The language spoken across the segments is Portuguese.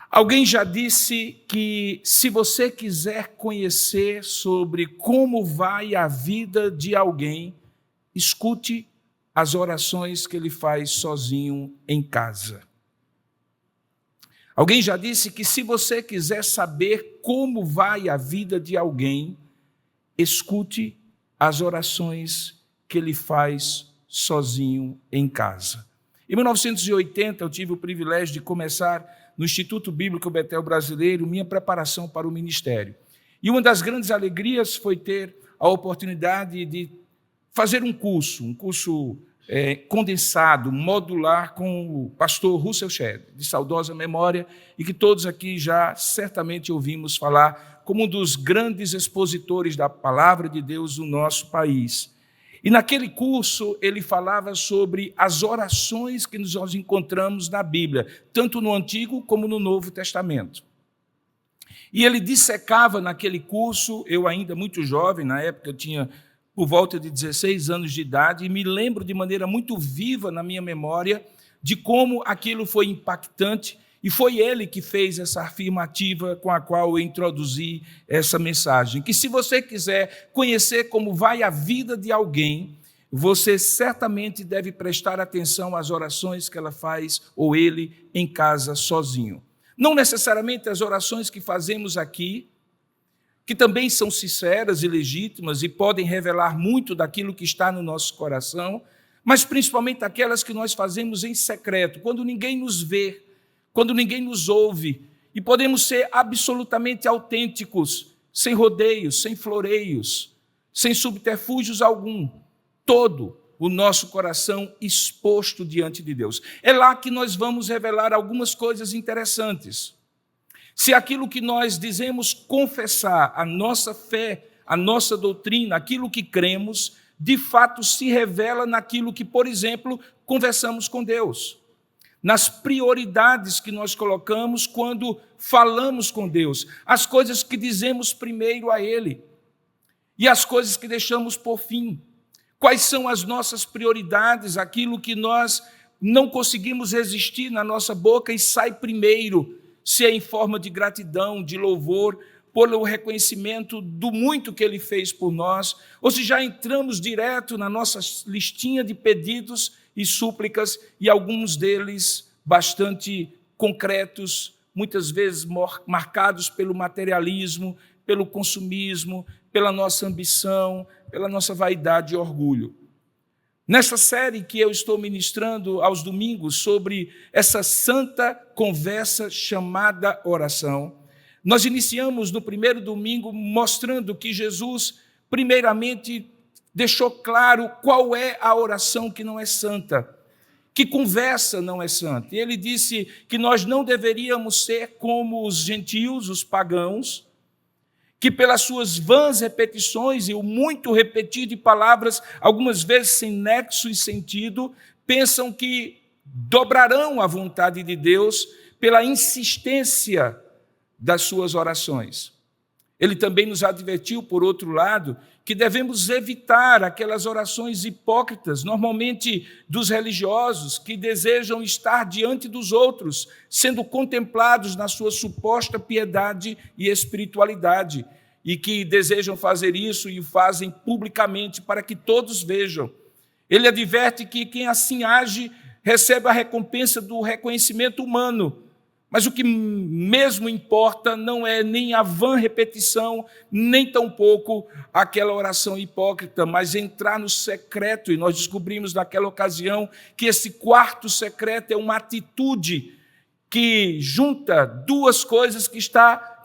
Alguém já disse que se você quiser conhecer sobre como vai a vida de alguém, escute as orações que ele faz sozinho em casa. Alguém já disse que se você quiser saber como vai a vida de alguém, escute as orações que ele faz sozinho em casa. Em 1980, eu tive o privilégio de começar no Instituto Bíblico Betel Brasileiro minha preparação para o ministério. E uma das grandes alegrias foi ter a oportunidade de fazer um curso condensado, modular, com o pastor Russell Shedd, de saudosa memória, e que todos aqui já certamente ouvimos falar como um dos grandes expositores da palavra de Deus no nosso país. E naquele curso ele falava sobre as orações que nós encontramos na Bíblia, tanto no Antigo como no Novo Testamento. E ele dissecava naquele curso, eu ainda muito jovem, na época eu tinha por volta de 16 anos de idade, e me lembro de maneira muito viva na minha memória de como aquilo foi impactante, e foi ele que fez essa afirmativa com a qual eu introduzi essa mensagem, que se você quiser conhecer como vai a vida de alguém, você certamente deve prestar atenção às orações que ela faz, ou ele, em casa, sozinho. Não necessariamente as orações que fazemos aqui, que também são sinceras e legítimas e podem revelar muito daquilo que está no nosso coração, mas principalmente aquelas que nós fazemos em secreto, quando ninguém nos vê, quando ninguém nos ouve, e podemos ser absolutamente autênticos, sem rodeios, sem floreios, sem subterfúgios algum, todo o nosso coração exposto diante de Deus. É lá que nós vamos revelar algumas coisas interessantes. Se aquilo que nós dizemos confessar, a nossa fé, a nossa doutrina, aquilo que cremos, de fato se revela naquilo que, por exemplo, conversamos com Deus, nas prioridades que nós colocamos quando falamos com Deus, as coisas que dizemos primeiro a Ele e as coisas que deixamos por fim. Quais são as nossas prioridades, aquilo que nós não conseguimos resistir na nossa boca e sai primeiro, se é em forma de gratidão, de louvor, pelo reconhecimento do muito que Ele fez por nós, ou se já entramos direto na nossa listinha de pedidos e súplicas, e alguns deles bastante concretos, muitas vezes marcados pelo materialismo, pelo consumismo, pela nossa ambição, pela nossa vaidade e orgulho. Nesta série que eu estou ministrando aos domingos sobre essa santa conversa chamada oração, nós iniciamos no primeiro domingo mostrando que Jesus, primeiramente, deixou claro qual é a oração que não é santa, que conversa não é santa. E ele disse que nós não deveríamos ser como os gentios, os pagãos, que pelas suas vãs repetições e o muito repetir de palavras, algumas vezes sem nexo e sentido, pensam que dobrarão a vontade de Deus pela insistência das suas orações. Ele também nos advertiu, por outro lado, que devemos evitar aquelas orações hipócritas, normalmente dos religiosos, que desejam estar diante dos outros, sendo contemplados na sua suposta piedade e espiritualidade, e que desejam fazer isso e o fazem publicamente para que todos vejam. Ele adverte que quem assim age recebe a recompensa do reconhecimento humano, mas o que mesmo importa não é nem a vã repetição, nem tampouco aquela oração hipócrita, mas entrar no secreto. E nós descobrimos naquela ocasião que esse quarto secreto é uma atitude que junta duas coisas que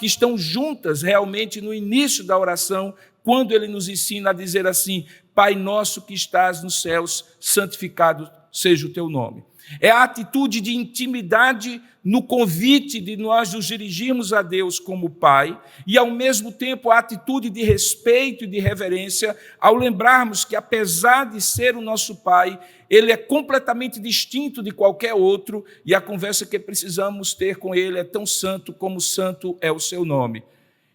estão juntas realmente no início da oração, quando ele nos ensina a dizer assim: Pai nosso que estás nos céus, santificado seja o teu nome. É a atitude de intimidade no convite de nós nos dirigirmos a Deus como Pai, e ao mesmo tempo a atitude de respeito e de reverência ao lembrarmos que, apesar de ser o nosso Pai, Ele é completamente distinto de qualquer outro, e a conversa que precisamos ter com Ele é tão santo como santo é o seu nome.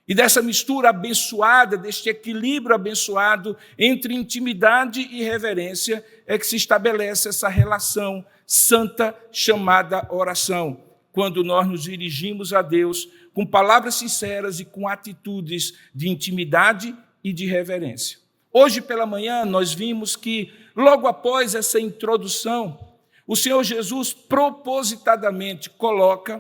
E dessa mistura abençoada, deste equilíbrio abençoado entre intimidade e reverência, é que se estabelece essa relação santa chamada oração. quando nós nos dirigimos a Deus com palavras sinceras e com atitudes de intimidade e de reverência. Hoje pela manhã nós vimos que, logo após essa introdução, o Senhor Jesus propositadamente coloca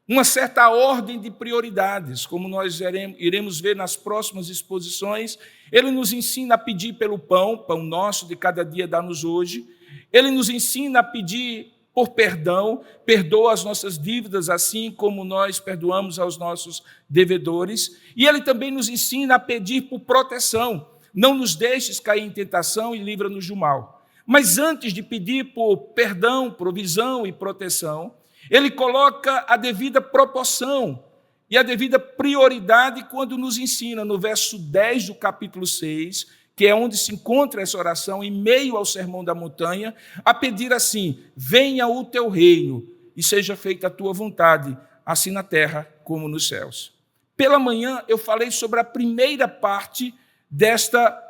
uma certa ordem de prioridades, como nós iremos ver nas próximas exposições. Ele nos ensina a pedir pelo pão nosso de cada dia dá-nos hoje. Ele nos ensina a pedir por perdão, perdoa as nossas dívidas, assim como nós perdoamos aos nossos devedores. E ele também nos ensina a pedir por proteção. Não nos deixes cair em tentação e livra-nos do mal. Mas antes de pedir por perdão, provisão e proteção, ele coloca a devida proporção e a devida prioridade quando nos ensina, no verso 10 do capítulo 6, que é onde se encontra essa oração, em meio ao Sermão da Montanha, a pedir assim: venha o teu reino e seja feita a tua vontade, assim na terra como nos céus. Pela manhã eu falei sobre a primeira parte desta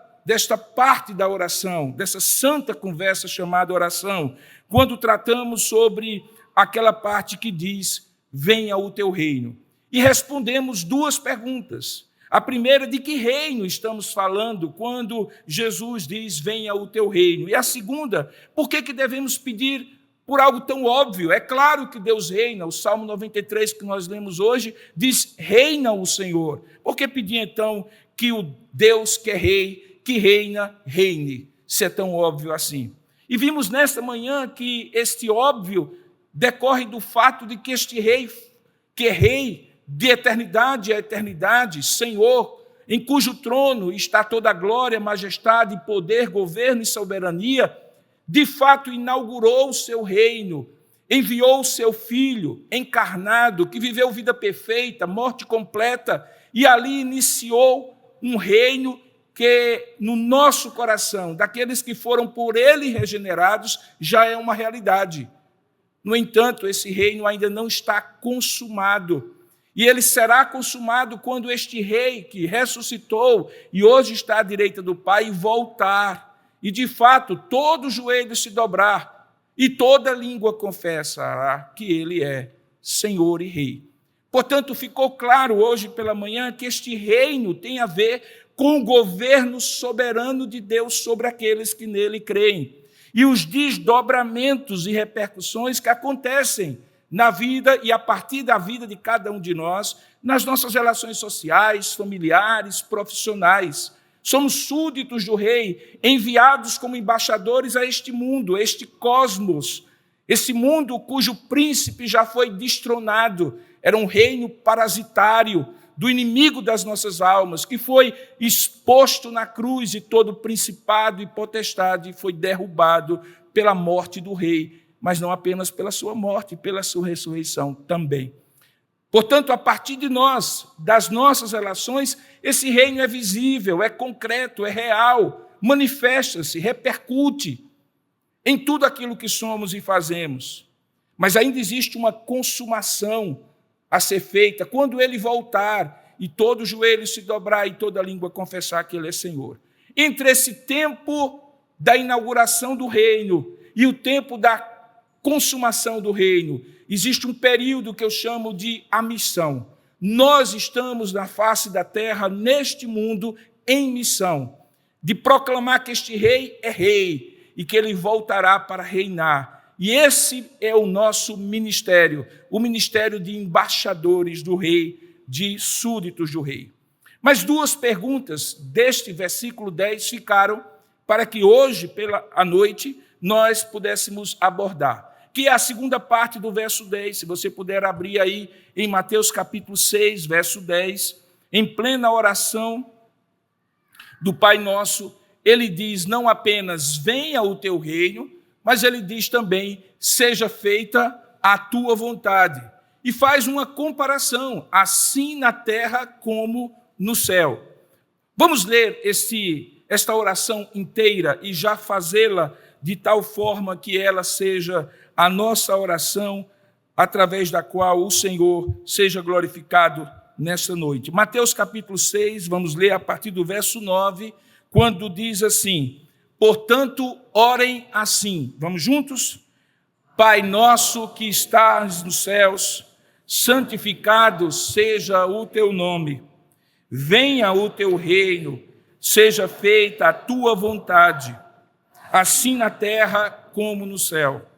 parte da oração, dessa santa conversa chamada oração, quando tratamos sobre aquela parte que diz: venha o teu reino. E respondemos duas perguntas. A primeira, de que reino estamos falando quando Jesus diz: venha o teu reino? E a segunda, por que devemos pedir por algo tão óbvio? É claro que Deus reina. O Salmo 93 que nós lemos hoje diz: reina o Senhor. Por que pedir então que o Deus que é rei, que reina, reine, se é tão óbvio assim? E vimos nesta manhã que este óbvio decorre do fato de que este rei, que é rei de eternidade a eternidade, Senhor, em cujo trono está toda a glória, majestade, poder, governo e soberania, de fato inaugurou o seu reino, enviou o seu Filho encarnado, que viveu vida perfeita, morte completa, e ali iniciou um reino que no nosso coração, daqueles que foram por ele regenerados, já é uma realidade. No entanto, esse reino ainda não está consumado. E ele será consumado quando este rei que ressuscitou e hoje está à direita do Pai voltar. E, de fato, todo joelho se dobrar e toda língua confessará que ele é Senhor e Rei. Portanto, ficou claro hoje pela manhã que este reino tem a ver com o governo soberano de Deus sobre aqueles que nele creem. E os desdobramentos e repercussões que acontecem na vida e a partir da vida de cada um de nós, nas nossas relações sociais, familiares, profissionais. Somos súditos do rei, enviados como embaixadores a este mundo, a este cosmos, esse mundo cujo príncipe já foi destronado. Era um reino parasitário do inimigo das nossas almas, que foi exposto na cruz, e todo principado e potestade foi derrubado pela morte do rei, mas não apenas pela sua morte, pela sua ressurreição também. Portanto, a partir de nós, das nossas relações, esse reino é visível, é concreto, é real, manifesta-se, repercute em tudo aquilo que somos e fazemos. Mas ainda existe uma consumação a ser feita quando ele voltar e todo joelho se dobrar e toda língua confessar que ele é Senhor. Entre esse tempo da inauguração do reino e o tempo da consumação do reino, existe um período que eu chamo de a missão. Nós estamos na face da terra, neste mundo, em missão, de proclamar que este rei é rei e que ele voltará para reinar. E esse é o nosso ministério, o ministério de embaixadores do rei, de súditos do rei. Mas duas perguntas deste versículo 10 ficaram para que hoje, à noite, nós pudéssemos abordar, que é a segunda parte do verso 10, se você puder abrir aí em Mateus capítulo 6, verso 10, em plena oração do Pai Nosso, ele diz não apenas venha o teu reino, mas ele diz também seja feita a tua vontade. E faz uma comparação, assim na terra como no céu. Vamos ler esta oração inteira e já fazê-la de tal forma que ela seja a nossa oração, através da qual o Senhor seja glorificado nessa noite. Mateus capítulo 6, vamos ler a partir do verso 9, quando diz assim: portanto, orem assim. Vamos juntos? Pai nosso que estás nos céus, santificado seja o teu nome. Venha o teu reino, seja feita a tua vontade, assim na terra como no céu.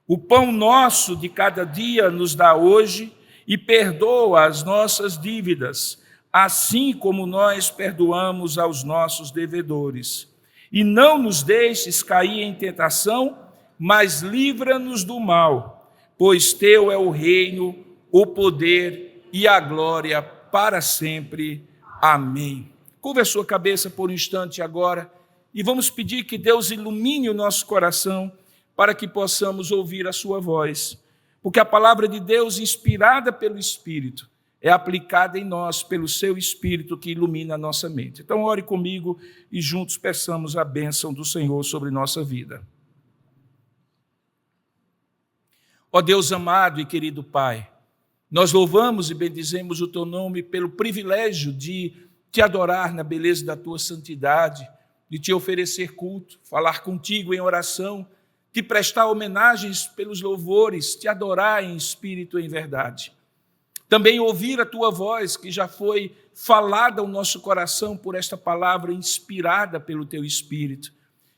O pão nosso de cada dia nos dá hoje e perdoa as nossas dívidas, assim como nós perdoamos aos nossos devedores. E não nos deixes cair em tentação, mas livra-nos do mal, pois teu é o reino, o poder e a glória para sempre. Amém. Curva a sua cabeça por um instante agora e vamos pedir que Deus ilumine o nosso coração para que possamos ouvir a sua voz, porque a palavra de Deus, inspirada pelo Espírito, é aplicada em nós pelo seu Espírito que ilumina a nossa mente. Então, ore comigo e juntos peçamos a bênção do Senhor sobre nossa vida. Ó Deus amado e querido Pai, nós louvamos e bendizemos o Teu nome pelo privilégio de Te adorar na beleza da Tua santidade, de Te oferecer culto, falar contigo em oração, Te prestar homenagens pelos louvores, Te adorar em espírito e em verdade. Também ouvir a Tua voz, que já foi falada ao nosso coração por esta palavra inspirada pelo Teu Espírito,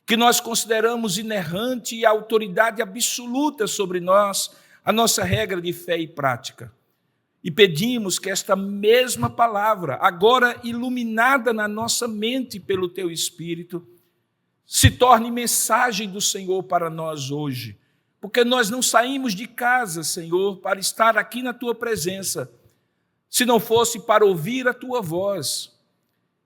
que nós consideramos inerrante e autoridade absoluta sobre nós, a nossa regra de fé e prática. E pedimos que esta mesma palavra, agora iluminada na nossa mente pelo Teu Espírito, se torne mensagem do Senhor para nós hoje. Porque nós não saímos de casa, Senhor, para estar aqui na Tua presença, se não fosse para ouvir a Tua voz,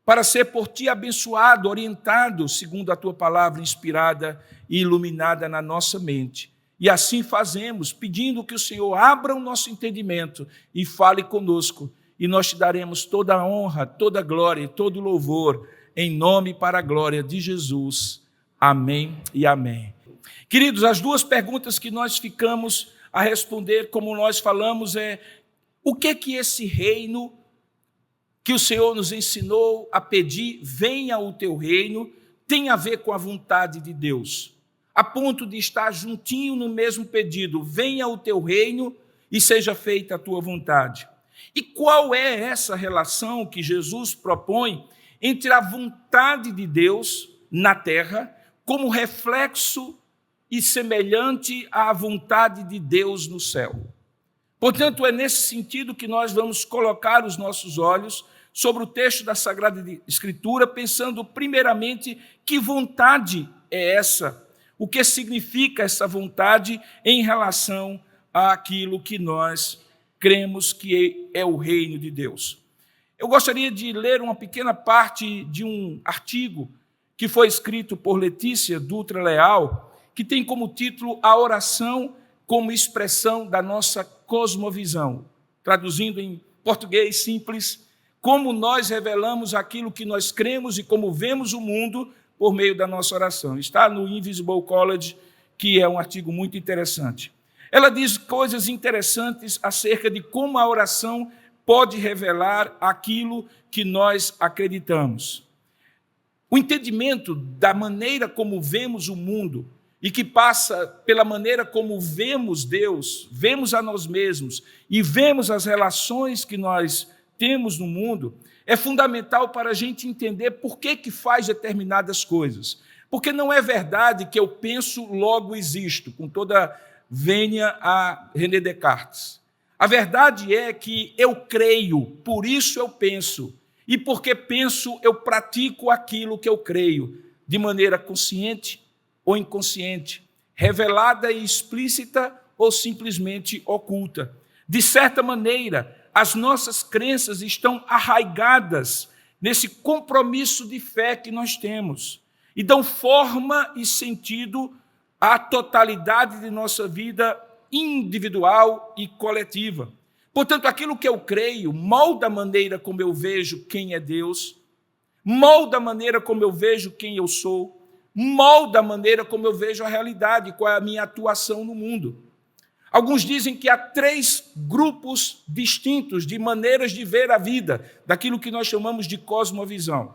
para ser por Ti abençoado, orientado, segundo a Tua palavra inspirada e iluminada na nossa mente. E assim fazemos, pedindo que o Senhor abra o nosso entendimento e fale conosco, e nós Te daremos toda a honra, toda a glória e todo o louvor, em nome e para a glória de Jesus. Amém e amém. Queridos, as duas perguntas que nós ficamos a responder, como nós falamos, é o que esse reino que o Senhor nos ensinou a pedir, venha o teu reino, tem a ver com a vontade de Deus, a ponto de estar juntinho no mesmo pedido, venha o teu reino e seja feita a tua vontade. E qual é essa relação que Jesus propõe entre a vontade de Deus na terra, como reflexo e semelhante à vontade de Deus no céu? Portanto, é nesse sentido que nós vamos colocar os nossos olhos sobre o texto da Sagrada Escritura, pensando primeiramente que vontade é essa, o que significa essa vontade em relação àquilo que nós cremos que é o reino de Deus. Eu gostaria de ler uma pequena parte de um artigo que foi escrito por Letícia Dutra Leal, que tem como título A Oração como Expressão da Nossa Cosmovisão. Traduzindo em português simples, como nós revelamos aquilo que nós cremos e como vemos o mundo por meio da nossa oração. Está no Invisible College, que é um artigo muito interessante. Ela diz coisas interessantes acerca de como a oração pode revelar aquilo que nós acreditamos. O entendimento da maneira como vemos o mundo e que passa pela maneira como vemos Deus, vemos a nós mesmos e vemos as relações que nós temos no mundo, é fundamental para a gente entender por que faz determinadas coisas. Porque não é verdade que eu penso, logo existo, com toda vênia a René Descartes. A verdade é que eu creio, por isso eu penso. E porque penso, eu pratico aquilo que eu creio, de maneira consciente ou inconsciente, revelada e explícita ou simplesmente oculta. De certa maneira, as nossas crenças estão arraigadas nesse compromisso de fé que nós temos e dão forma e sentido à totalidade de nossa vida individual e coletiva. Portanto, aquilo que eu creio molda a maneira como eu vejo quem é Deus, molda a maneira como eu vejo quem eu sou, molda a maneira como eu vejo a realidade, qual é a minha atuação no mundo. Alguns dizem que há 3 grupos distintos de maneiras de ver a vida, daquilo que nós chamamos de cosmovisão.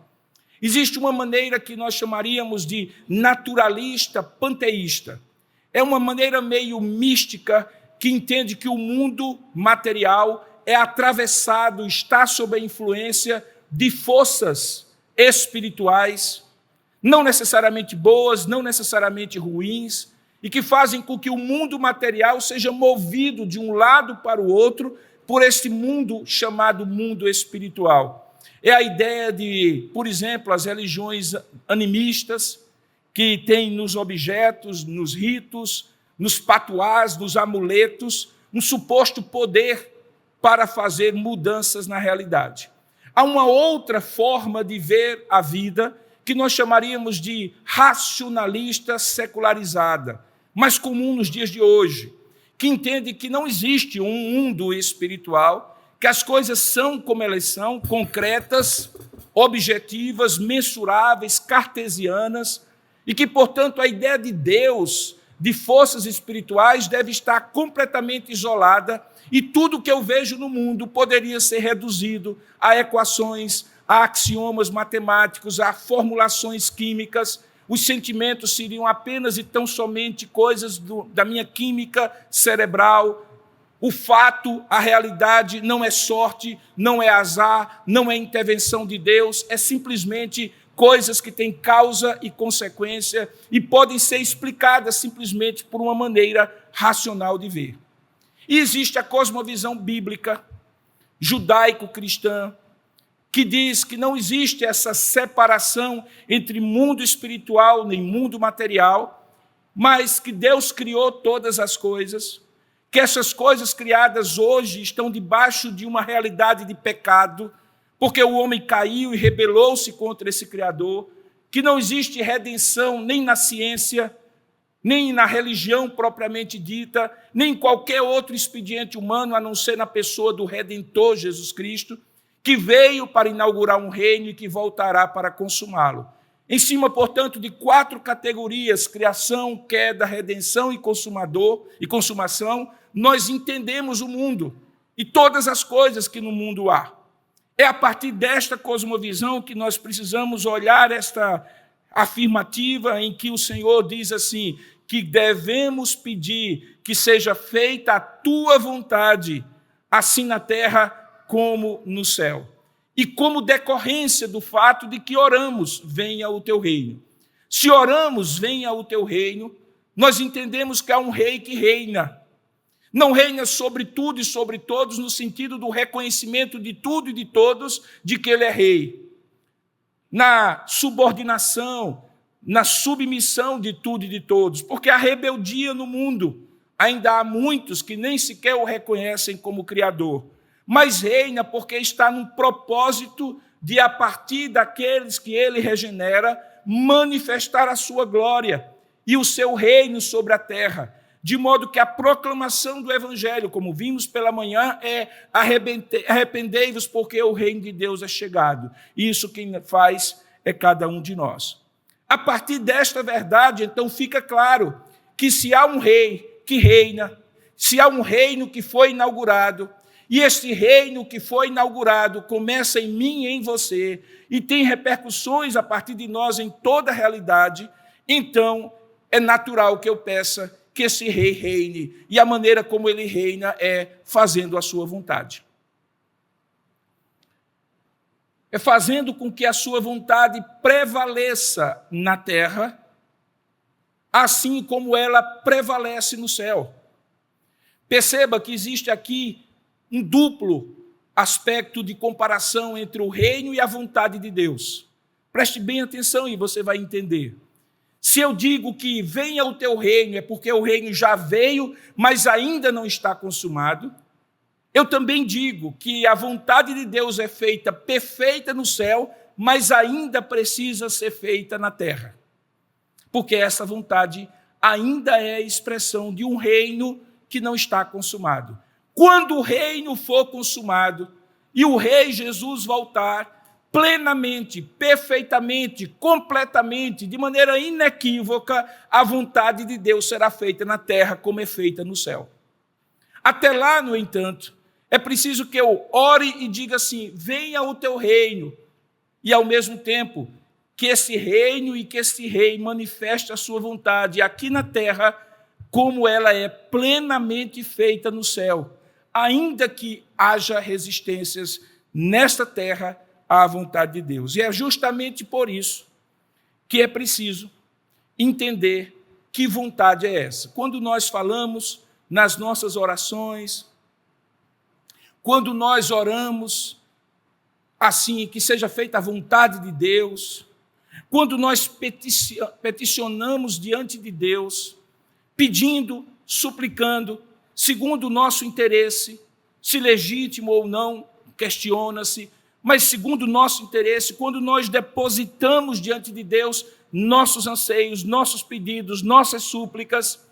Existe uma maneira que nós chamaríamos de naturalista, panteísta. é uma maneira meio mística que entende que o mundo material é atravessado, está sob a influência de forças espirituais, não necessariamente boas, não necessariamente ruins, e que fazem com que o mundo material seja movido de um lado para o outro por esse mundo chamado mundo espiritual. É a ideia de, por exemplo, as religiões animistas, que têm nos objetos, nos ritos, nos patuás, nos amuletos, um suposto poder para fazer mudanças na realidade. Há uma outra forma de ver a vida que nós chamaríamos de racionalista secularizada, mais comum nos dias de hoje, que entende que não existe um mundo espiritual, que as coisas são como elas são, concretas, objetivas, mensuráveis, cartesianas, e que, portanto, a ideia de Deus, de forças espirituais, deve estar completamente isolada, e tudo que eu vejo no mundo poderia ser reduzido a equações, a axiomas matemáticos, a formulações químicas. Os sentimentos seriam apenas e tão somente coisas da minha química cerebral. O fato, a realidade não é sorte, não é azar, não é intervenção de Deus, é simplesmente coisas que têm causa e consequência e podem ser explicadas simplesmente por uma maneira racional de ver. E existe a cosmovisão bíblica, judaico-cristã, que diz que não existe essa separação entre mundo espiritual nem mundo material, mas que Deus criou todas as coisas, que essas coisas criadas hoje estão debaixo de uma realidade de pecado, porque o homem caiu e rebelou-se contra esse Criador, que não existe redenção nem na ciência, nem na religião propriamente dita, nem em qualquer outro expediente humano, a não ser na pessoa do Redentor Jesus Cristo, que veio para inaugurar um reino e que voltará para consumá-lo. Em cima, portanto, de 4 categorias, criação, queda, redenção e consumação, nós entendemos o mundo e todas as coisas que no mundo há. É a partir desta cosmovisão que nós precisamos olhar esta afirmativa em que o Senhor diz assim, que devemos pedir que seja feita a tua vontade, assim na terra como no céu. E como decorrência do fato de que oramos, venha o teu reino. Se oramos, venha o teu reino, nós entendemos que há um rei que reina. Não reina sobre tudo e sobre todos, no sentido do reconhecimento de tudo e de todos, de que ele é rei. Na subordinação, na submissão de tudo e de todos, porque a rebeldia no mundo, ainda há muitos que nem sequer o reconhecem como Criador, mas reina porque está num propósito de, a partir daqueles que ele regenera, manifestar a sua glória e o seu reino sobre a terra, de modo que a proclamação do Evangelho, como vimos pela manhã, é arrependei-vos porque o reino de Deus é chegado. E isso quem faz é cada um de nós. A partir desta verdade, então, fica claro que se há um rei que reina, se há um reino que foi inaugurado, e este reino que foi inaugurado começa em mim e em você, e tem repercussões a partir de nós em toda a realidade, então é natural que eu peça que esse rei reine, e a maneira como ele reina é fazendo a sua vontade. É fazendo com que a sua vontade prevaleça na terra, assim como ela prevalece no céu. Perceba que existe aqui um duplo aspecto de comparação entre o reino e a vontade de Deus. Preste bem atenção e você vai entender. Se eu digo que venha o teu reino, é porque o reino já veio, mas ainda não está consumado. Eu também digo que a vontade de Deus é feita perfeita no céu, mas ainda precisa ser feita na terra. Porque essa vontade ainda é a expressão de um reino que não está consumado. Quando o reino for consumado e o rei Jesus voltar, plenamente, perfeitamente, completamente, de maneira inequívoca, a vontade de Deus será feita na terra como é feita no céu. Até lá, no entanto, é preciso que eu ore e diga assim, venha o teu reino, e ao mesmo tempo que esse reino e que esse rei manifeste a sua vontade aqui na terra, como ela é plenamente feita no céu, ainda que haja resistências nesta terra à vontade de Deus. E é justamente por isso que é preciso entender que vontade é essa. Quando nós falamos nas nossas orações, quando nós oramos assim, que seja feita a vontade de Deus, quando nós peticionamos diante de Deus, pedindo, suplicando, segundo o nosso interesse, se legítimo ou não, questiona-se, mas segundo o nosso interesse, quando nós depositamos diante de Deus nossos anseios, nossos pedidos, nossas súplicas,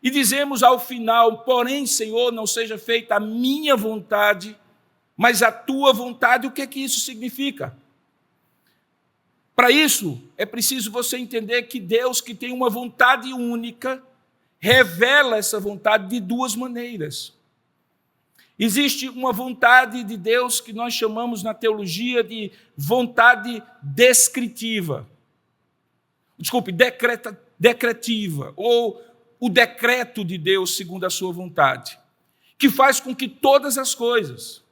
e dizemos ao final, porém, Senhor, não seja feita a minha vontade, mas a tua vontade, o que é que isso significa? Para isso, é preciso você entender que Deus, que tem uma vontade única, revela essa vontade de duas maneiras. Existe uma vontade de Deus que nós chamamos na teologia de vontade descritiva. Desculpe, decretiva, ou o decreto de Deus segundo a sua vontade, que faz com que todas as coisas,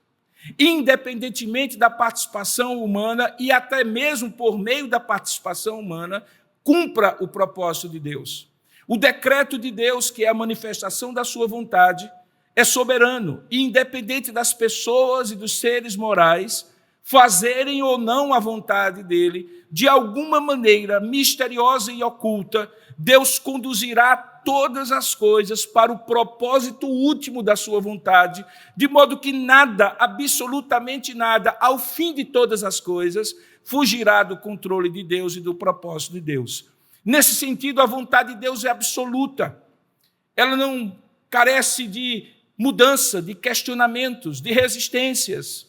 independentemente da participação humana e até mesmo por meio da participação humana, cumpra o propósito de Deus. O decreto de Deus, que é a manifestação da sua vontade, é soberano e independente das pessoas e dos seres morais fazerem ou não a vontade dele, de alguma maneira misteriosa e oculta, Deus conduzirá todas as coisas para o propósito último da sua vontade, de modo que nada, absolutamente nada, ao fim de todas as coisas, fugirá do controle de Deus e do propósito de Deus. Nesse sentido, a vontade de Deus é absoluta. Ela não carece de mudança, de questionamentos, de resistências.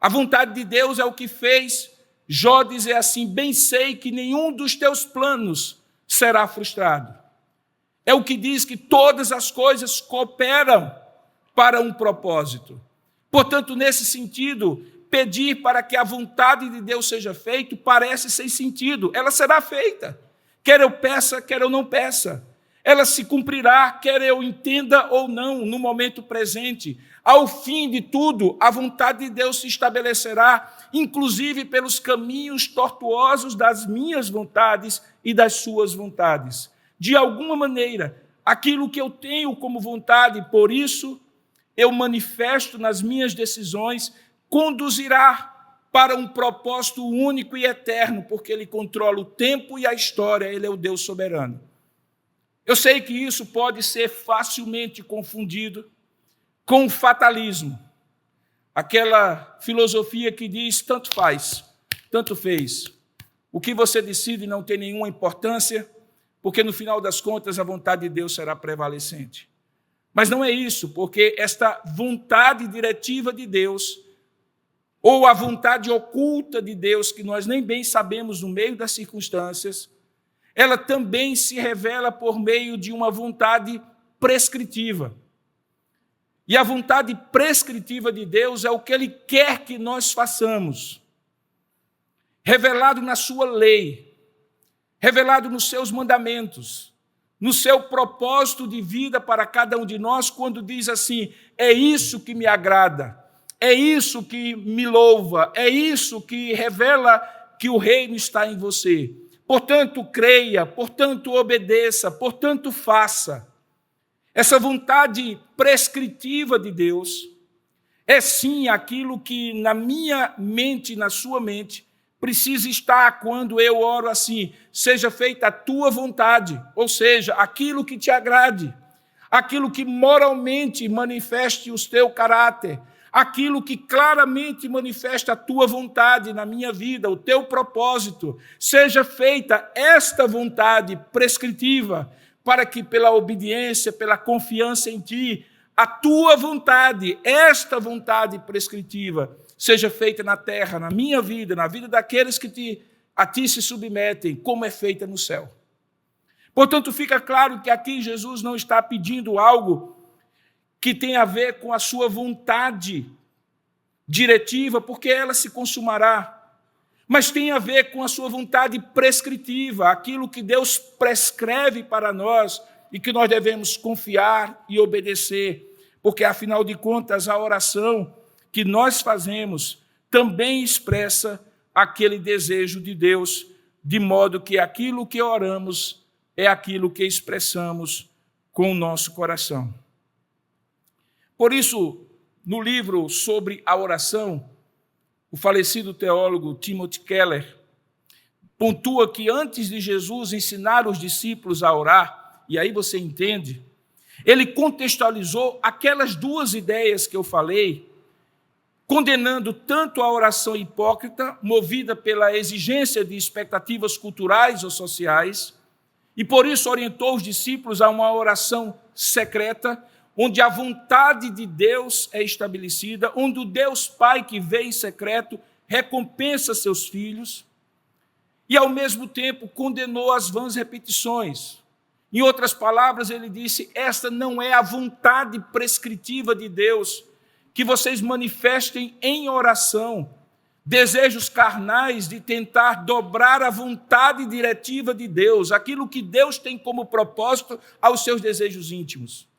A vontade de Deus é o que fez Jó dizer assim: bem sei que nenhum dos teus planos será frustrado. É o que diz que todas as coisas cooperam para um propósito. Portanto, nesse sentido, pedir para que a vontade de Deus seja feita parece sem sentido. Ela será feita, quer eu peça, quer eu não peça. Ela se cumprirá, quer eu entenda ou não, no momento presente. Ao fim de tudo, a vontade de Deus se estabelecerá, inclusive pelos caminhos tortuosos das minhas vontades e das suas vontades. De alguma maneira, aquilo que eu tenho como vontade, por isso eu manifesto nas minhas decisões, conduzirá para um propósito único e eterno, porque Ele controla o tempo e a história, Ele é o Deus soberano. Eu sei que isso pode ser facilmente confundido com o fatalismo, aquela filosofia que diz tanto faz, tanto fez. O que você decide não tem nenhuma importância, porque no final das contas a vontade de Deus será prevalecente. Mas não é isso, porque esta vontade diretiva de Deus, ou a vontade oculta de Deus, que nós nem bem sabemos no meio das circunstâncias, ela também se revela por meio de uma vontade prescritiva. E a vontade prescritiva de Deus é o que Ele quer que nós façamos, revelado na sua lei, revelado nos seus mandamentos, no seu propósito de vida para cada um de nós, quando diz assim: é isso que me agrada, é isso que me louva, é isso que revela que o reino está em você. Portanto, creia, portanto, obedeça, portanto, faça. Essa vontade prescritiva de Deus é sim aquilo que na minha mente, na sua mente, precisa estar quando eu oro assim: seja feita a tua vontade, ou seja, aquilo que te agrade, aquilo que moralmente manifeste o teu caráter, aquilo que claramente manifesta a tua vontade na minha vida, o teu propósito, seja feita esta vontade prescritiva, para que pela obediência, pela confiança em ti, a tua vontade, esta vontade prescritiva, seja feita na terra, na minha vida, na vida daqueles que a ti se submetem, como é feita no céu. Portanto, fica claro que aqui Jesus não está pedindo algo que tem a ver com a sua vontade diretiva, porque ela se consumará, mas tem a ver com a sua vontade prescritiva, aquilo que Deus prescreve para nós e que nós devemos confiar e obedecer, porque, afinal de contas, a oração que nós fazemos também expressa aquele desejo de Deus, de modo que aquilo que oramos é aquilo que expressamos com o nosso coração. Por isso, no livro sobre a oração, o falecido teólogo Timothy Keller pontua que antes de Jesus ensinar os discípulos a orar, e aí você entende, ele contextualizou aquelas duas ideias que eu falei, condenando tanto a oração hipócrita, movida pela exigência de expectativas culturais ou sociais, e por isso orientou os discípulos a uma oração secreta, onde a vontade de Deus é estabelecida, onde o Deus Pai que vê em secreto recompensa seus filhos, e ao mesmo tempo condenou as vãs repetições. Em outras palavras, ele disse: esta não é a vontade prescritiva de Deus, que vocês manifestem em oração desejos carnais de tentar dobrar a vontade diretiva de Deus, aquilo que Deus tem como propósito aos seus desejos íntimos.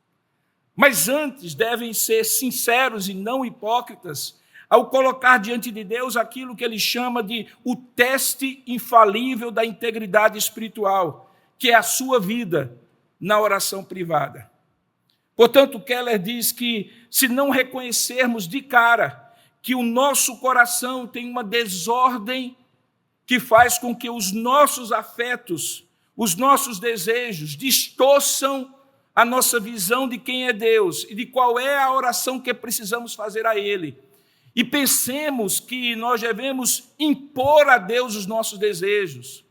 Mas antes devem ser sinceros e não hipócritas ao colocar diante de Deus aquilo que ele chama de o teste infalível da integridade espiritual, que é a sua vida na oração privada. Portanto, Keller diz que se não reconhecermos de cara que o nosso coração tem uma desordem que faz com que os nossos afetos, os nossos desejos distorçam a nossa visão de quem é Deus e de qual é a oração que precisamos fazer a Ele, e pensemos que nós devemos impor a Deus os nossos desejos,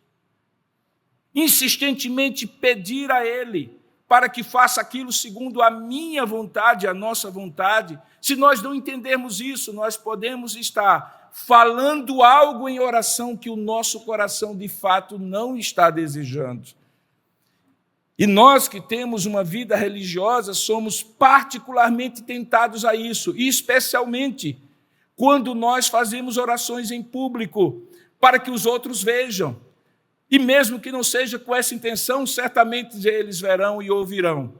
insistentemente pedir a Ele para que faça aquilo segundo a minha vontade, a nossa vontade. Se nós não entendermos isso, nós podemos estar falando algo em oração que o nosso coração de fato não está desejando. E nós que temos uma vida religiosa somos particularmente tentados a isso, e especialmente quando nós fazemos orações em público para que os outros vejam. E mesmo que não seja com essa intenção, certamente eles verão e ouvirão.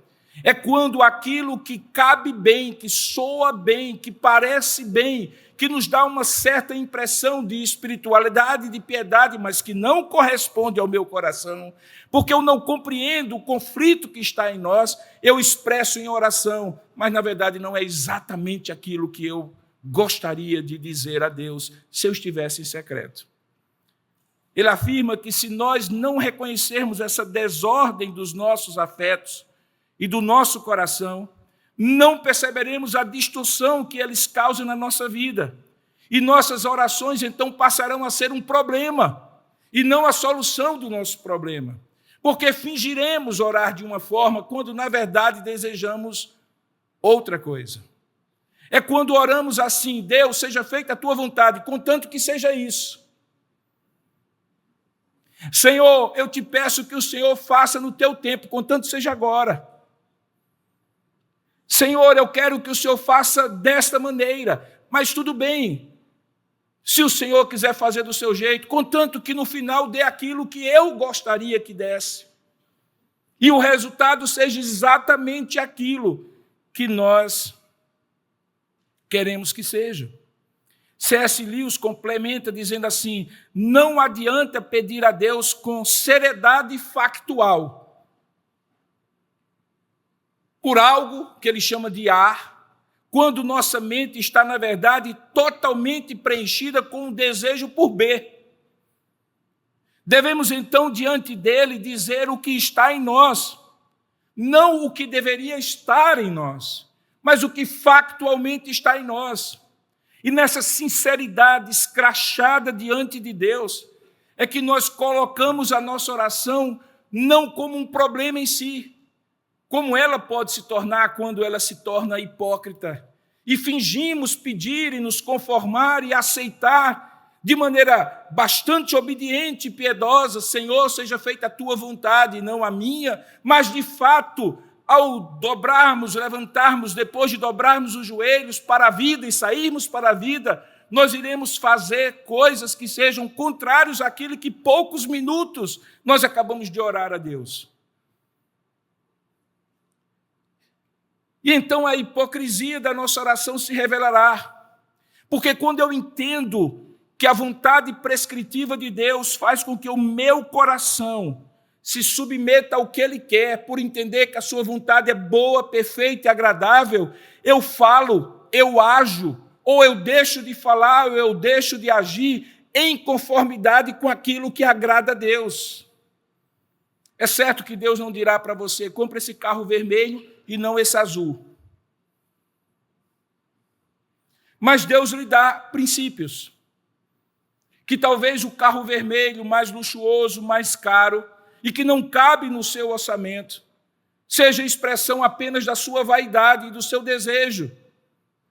É quando aquilo que cabe bem, que soa bem, que parece bem, que nos dá uma certa impressão de espiritualidade, de piedade, mas que não corresponde ao meu coração, porque eu não compreendo o conflito que está em nós, eu expresso em oração, mas na verdade não é exatamente aquilo que eu gostaria de dizer a Deus se eu estivesse em secreto. Ele afirma que se nós não reconhecermos essa desordem dos nossos afetos e do nosso coração, não perceberemos a distorção que eles causam na nossa vida. E nossas orações, então, passarão a ser um problema e não a solução do nosso problema. Porque fingiremos orar de uma forma quando, na verdade, desejamos outra coisa. É quando oramos assim: Deus, seja feita a tua vontade, contanto que seja isso. Senhor, eu te peço que o Senhor faça no teu tempo, contanto seja agora. Senhor, eu quero que o Senhor faça desta maneira, mas tudo bem, se o Senhor quiser fazer do seu jeito, contanto que no final dê aquilo que eu gostaria que desse. E o resultado seja exatamente aquilo que nós queremos que seja. C.S. Lewis complementa dizendo assim: não adianta pedir a Deus com seriedade factual por algo que ele chama de ar, quando nossa mente está, na verdade, totalmente preenchida com um desejo por B. Devemos, então, diante dele, dizer o que está em nós, não o que deveria estar em nós, mas o que factualmente está em nós. E nessa sinceridade escrachada diante de Deus, é que nós colocamos a nossa oração não como um problema em si, como ela pode se tornar quando ela se torna hipócrita, e fingimos pedir e nos conformar e aceitar de maneira bastante obediente e piedosa: Senhor, seja feita a tua vontade e não a minha, mas de fato, ao dobrarmos, levantarmos, depois de dobrarmos os joelhos para a vida e sairmos para a vida, nós iremos fazer coisas que sejam contrários àquilo que poucos minutos nós acabamos de orar a Deus. E então a hipocrisia da nossa oração se revelará. Porque quando eu entendo que a vontade prescritiva de Deus faz com que o meu coração se submeta ao que Ele quer, por entender que a sua vontade é boa, perfeita e agradável, eu falo, eu ajo, ou eu deixo de falar, ou eu deixo de agir em conformidade com aquilo que agrada a Deus. É certo que Deus não dirá para você, compre esse carro vermelho e não esse azul. Mas Deus lhe dá princípios. Que talvez o carro vermelho mais luxuoso, mais caro, e que não cabe no seu orçamento, seja expressão apenas da sua vaidade e do seu desejo,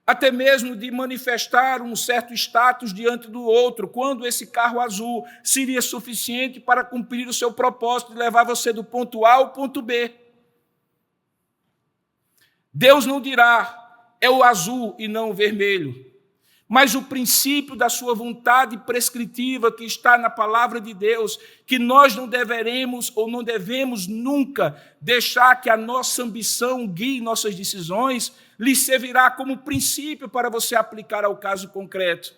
até mesmo de manifestar um certo status diante do outro, quando esse carro azul seria suficiente para cumprir o seu propósito de levar você do ponto A ao ponto B. Deus não dirá, é o azul e não o vermelho. Mas o princípio da sua vontade prescritiva que está na palavra de Deus, que nós não deveremos ou não devemos nunca deixar que a nossa ambição guie nossas decisões, lhe servirá como princípio para você aplicar ao caso concreto.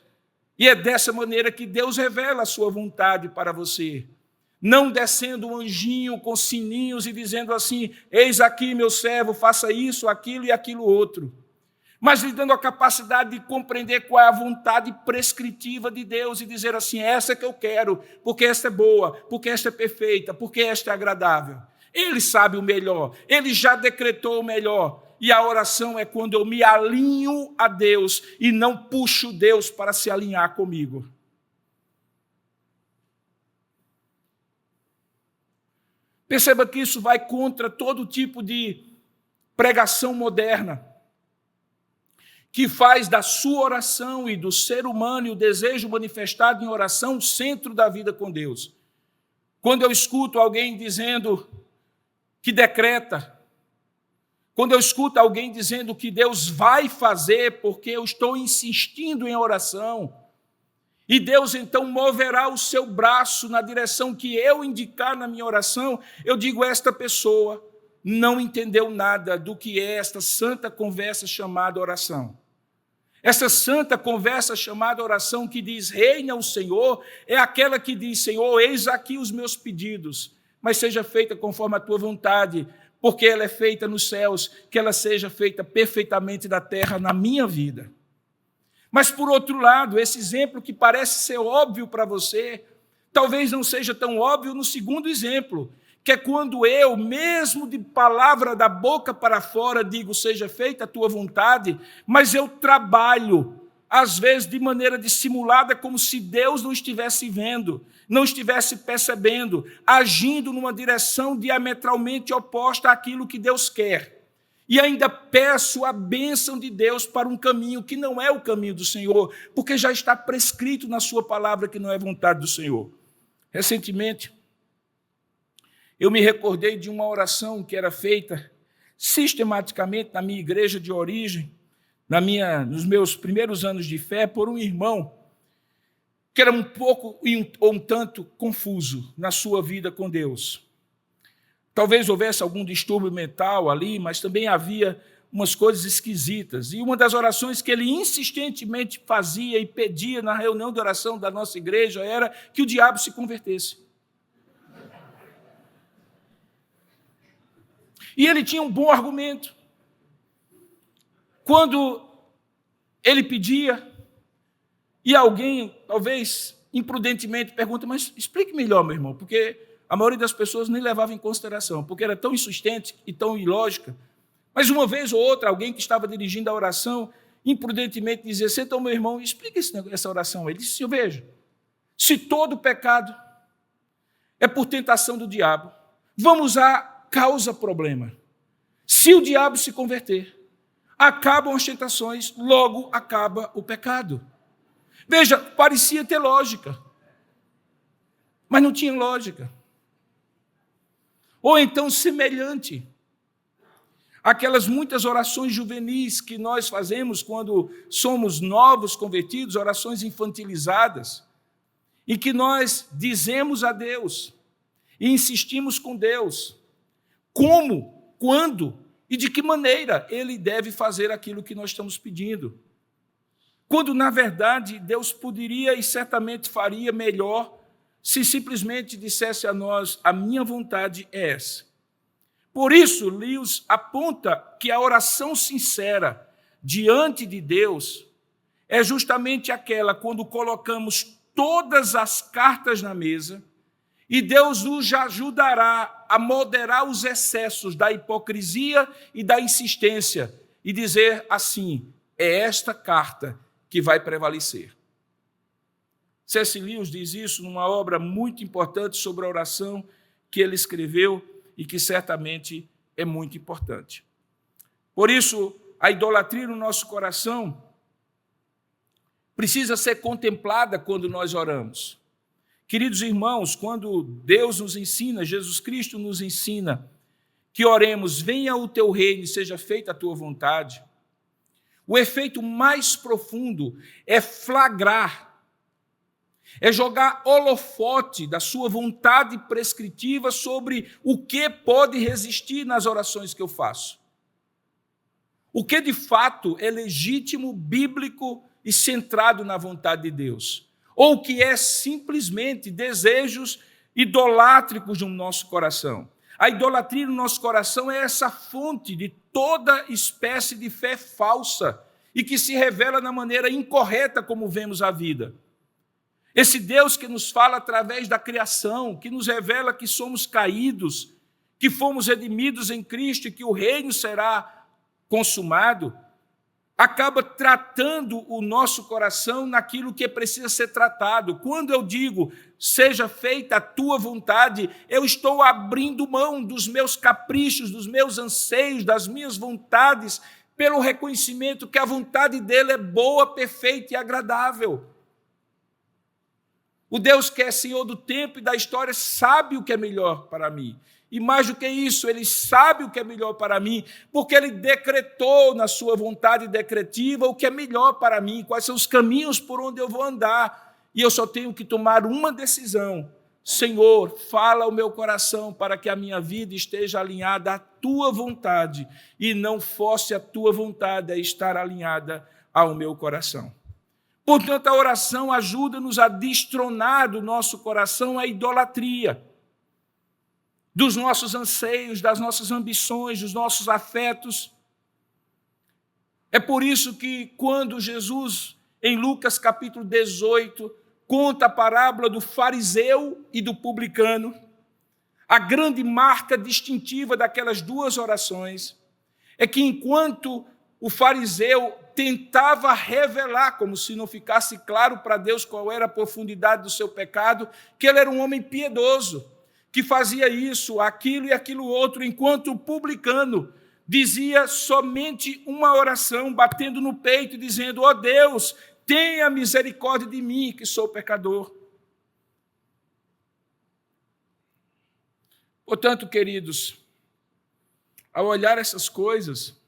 E é dessa maneira que Deus revela a sua vontade para você. Não descendo um anjinho com sininhos e dizendo assim, eis aqui meu servo, faça isso, aquilo e aquilo outro. Mas lhe dando a capacidade de compreender qual é a vontade prescritiva de Deus e dizer assim, essa que eu quero, porque esta é boa, porque esta é perfeita, porque esta é agradável. Ele sabe o melhor, ele já decretou o melhor. E a oração é quando eu me alinho a Deus e não puxo Deus para se alinhar comigo. Perceba que isso vai contra todo tipo de pregação moderna, que faz da sua oração e do ser humano e o desejo manifestado em oração o centro da vida com Deus. Quando eu escuto alguém dizendo que decreta, quando eu escuto alguém dizendo que Deus vai fazer porque eu estou insistindo em oração, e Deus então moverá o seu braço na direção que eu indicar na minha oração, eu digo, esta pessoa não entendeu nada do que é esta santa conversa chamada oração. Essa santa conversa chamada oração que diz, reina o Senhor, é aquela que diz, Senhor, eis aqui os meus pedidos, mas seja feita conforme a tua vontade, porque ela é feita nos céus, que ela seja feita perfeitamente na terra, na minha vida. Mas, por outro lado, esse exemplo que parece ser óbvio para você, talvez não seja tão óbvio no segundo exemplo, que é quando eu, mesmo de palavra da boca para fora, digo, seja feita a tua vontade, mas eu trabalho, às vezes de maneira dissimulada, como se Deus não estivesse vendo, não estivesse percebendo, agindo numa direção diametralmente oposta àquilo que Deus quer. E ainda peço a bênção de Deus para um caminho que não é o caminho do Senhor, porque já está prescrito na sua palavra que não é vontade do Senhor. Recentemente, eu me recordei de uma oração que era feita sistematicamente na minha igreja de origem, nos meus primeiros anos de fé, por um irmão que era um pouco ou um tanto confuso na sua vida com Deus. Talvez houvesse algum distúrbio mental ali, mas também havia umas coisas esquisitas. E uma das orações que ele insistentemente fazia e pedia na reunião de oração da nossa igreja era que o diabo se convertesse. E ele tinha um bom argumento. Quando ele pedia, e alguém, talvez imprudentemente, pergunta, mas explique melhor, meu irmão, porque a maioria das pessoas nem levava em consideração, porque era tão insistente e tão ilógica. Mas uma vez ou outra, alguém que estava dirigindo a oração, imprudentemente dizia, senta, meu irmão, explica essa oração. Ele disse, eu vejo, se todo pecado é por tentação do diabo, vamos à causa-problema. Se o diabo se converter, acabam as tentações, logo acaba o pecado. Veja, parecia ter lógica, mas não tinha lógica. Ou então semelhante àquelas muitas orações juvenis que nós fazemos quando somos novos convertidos, orações infantilizadas, em que nós dizemos a Deus e insistimos com Deus como, quando e de que maneira ele deve fazer aquilo que nós estamos pedindo. Quando, na verdade, Deus poderia e certamente faria melhor se simplesmente dissesse a nós: a minha vontade é essa. Por isso, Lewis aponta que a oração sincera diante de Deus é justamente aquela quando colocamos todas as cartas na mesa e Deus nos ajudará a moderar os excessos da hipocrisia e da insistência e dizer assim: é esta carta que vai prevalecer. C.S. Lewis diz isso numa obra muito importante sobre a oração que ele escreveu e que certamente é muito importante. Por isso, a idolatria no nosso coração precisa ser contemplada quando nós oramos. Queridos irmãos, quando Deus nos ensina, Jesus Cristo nos ensina que oremos: venha o teu reino e seja feita a tua vontade, o efeito mais profundo é flagrar, é jogar holofote da sua vontade prescritiva sobre o que pode resistir nas orações que eu faço. O que de fato é legítimo, bíblico e centrado na vontade de Deus, ou o que é simplesmente desejos idolátricos no nosso coração. A idolatria no nosso coração é essa fonte de toda espécie de fé falsa e que se revela na maneira incorreta como vemos a vida. Esse Deus que nos fala através da criação, que nos revela que somos caídos, que fomos redimidos em Cristo e que o reino será consumado, acaba tratando o nosso coração naquilo que precisa ser tratado. Quando eu digo, seja feita a tua vontade, eu estou abrindo mão dos meus caprichos, dos meus anseios, das minhas vontades, pelo reconhecimento que a vontade dele é boa, perfeita e agradável. O Deus que é Senhor do tempo e da história sabe o que é melhor para mim. E mais do que isso, ele sabe o que é melhor para mim, porque ele decretou na sua vontade decretiva o que é melhor para mim, quais são os caminhos por onde eu vou andar. E eu só tenho que tomar uma decisão: Senhor, fala ao meu coração para que a minha vida esteja alinhada à tua vontade e não fosse a tua vontade a estar alinhada ao meu coração. Portanto, a oração ajuda-nos a destronar do nosso coração a idolatria, dos nossos anseios, das nossas ambições, dos nossos afetos. É por isso que quando Jesus, em Lucas capítulo 18, conta a parábola do fariseu e do publicano, a grande marca distintiva daquelas duas orações é que enquanto o fariseu tentava revelar, como se não ficasse claro para Deus qual era a profundidade do seu pecado, que ele era um homem piedoso, que fazia isso, aquilo e aquilo outro, enquanto o publicano dizia somente uma oração, batendo no peito e dizendo: ó Deus, tenha misericórdia de mim, que sou pecador. Portanto, queridos, ao olhar essas coisas,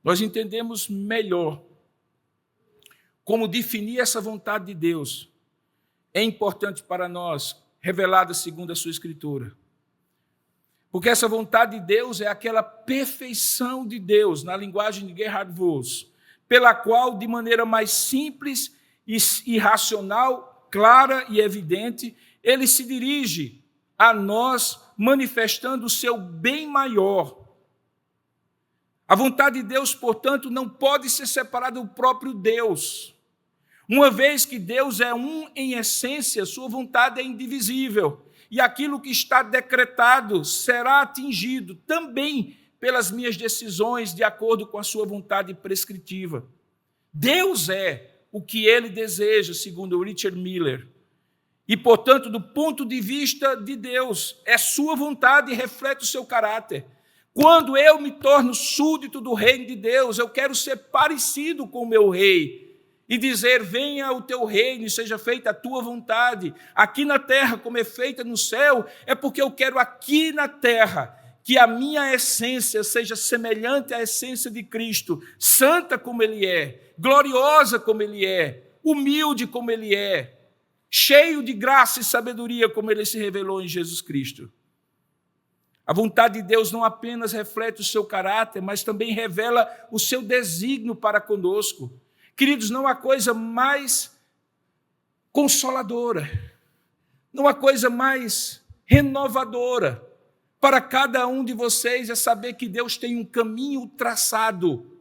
nós entendemos melhor como definir essa vontade de Deus é importante para nós, revelada segundo a sua Escritura. Porque essa vontade de Deus é aquela perfeição de Deus, na linguagem de Gerhard Voss, pela qual, de maneira mais simples e racional, clara e evidente, ele se dirige a nós, manifestando o seu bem maior. A vontade de Deus, portanto, não pode ser separada do próprio Deus. Uma vez que Deus é um em essência, sua vontade é indivisível. E aquilo que está decretado será atingido também pelas minhas decisões de acordo com a sua vontade prescritiva. Deus é o que ele deseja, segundo Richard Miller. E, portanto, do ponto de vista de Deus, é sua vontade e reflete o seu caráter. Quando eu me torno súdito do reino de Deus, eu quero ser parecido com o meu rei e dizer: venha o teu reino e seja feita a tua vontade, aqui na terra como é feita no céu. É porque eu quero aqui na terra que a minha essência seja semelhante à essência de Cristo, santa como ele é, gloriosa como ele é, humilde como ele é, cheio de graça e sabedoria como ele se revelou em Jesus Cristo. A vontade de Deus não apenas reflete o seu caráter, mas também revela o seu desígnio para conosco. Queridos, não há coisa mais consoladora, não há coisa mais renovadora para cada um de vocês é saber que Deus tem um caminho traçado